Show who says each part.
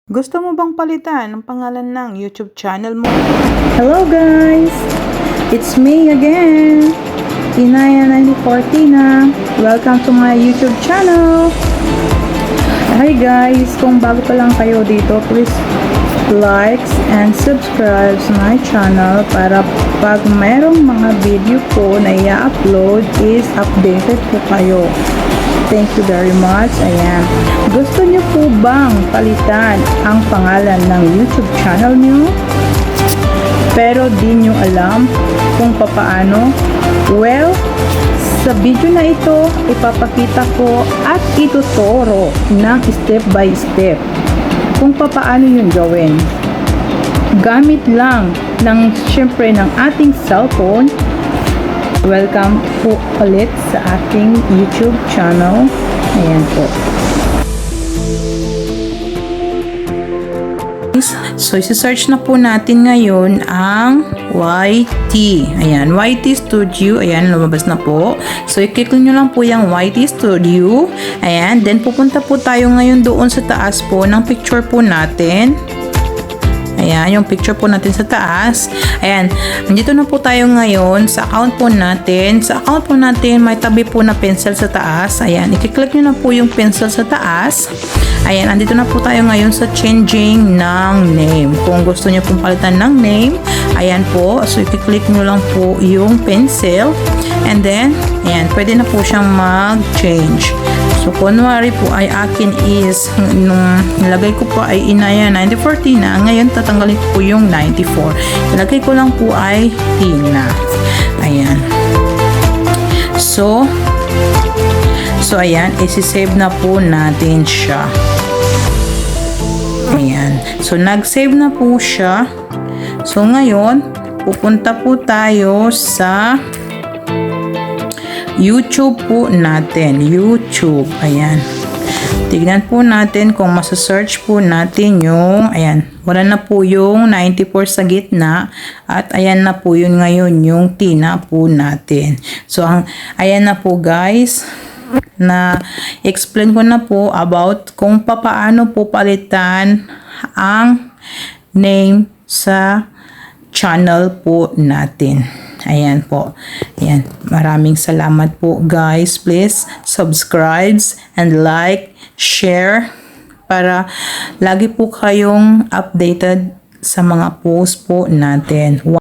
Speaker 1: Gusto mo bang palitan ang pangalan ng YouTube channel mo?
Speaker 2: Hello guys! It's me again! Inaya94 na. Welcome to my YouTube channel! Hi guys! Kung bago pa lang kayo dito, please likes and subscribe sa my channel para pag mayroong mga video ko na i-upload is updated po kayo. Thank you very much. Ayan. Gusto niyo po bang palitan ang pangalan ng YouTube channel niyo? Pero di niyo alam kung papaano? Well, sa video na ito, ipapakita ko at ituturo ng step by step kung papaano yun gawin. Gamit lang ng syempre ng ating cellphone. Welcome po ulit sa ating YouTube channel. Ayan po. So, isi-search na po natin ngayon ang YT. Ayan, YT Studio. Ayan, lumabas na po. So, i-click nyo lang po yung YT Studio. Ayan, then pupunta po tayo ngayon doon sa taas po ng picture po natin. Ayan, yung picture po natin sa taas. Ayan, nandito na po tayo ngayon sa account po natin. Sa account po natin, may tabi po na pencil sa taas. Ayan, i-click nyo na po yung pencil sa taas. Ayan, andito na po tayo ngayon sa changing ng name. Kung gusto nyo pong palitan ng name, ayan po. So, i-click nyo lang po yung pencil. And then, ayan, pwede na po siyang mag-change. So, kunwari po ay akin is, nung nilagay ko po ay Inaya94 Tina, ngayon tatanggalin ko po yung 94. Nilagay ko lang po ay Tina. Ayan. So, ayan, isi-save na po natin siya. Ayan. So, nag-save na po siya. So, ngayon, pupunta po tayo sa YouTube po natin. YouTube. Ayan. Tignan po natin kung masasearch po natin yung, ayan, wala na po yung 94 sa gitna at ayan na po yun ngayon yung Tina po natin. So, ayan na po guys, na explain ko na po about kung papaano po palitan ang name sa channel po natin. Ayan po. Ayan. Maraming salamat po guys. Please subscribe and like, share para lagi po kayong updated sa mga post po natin.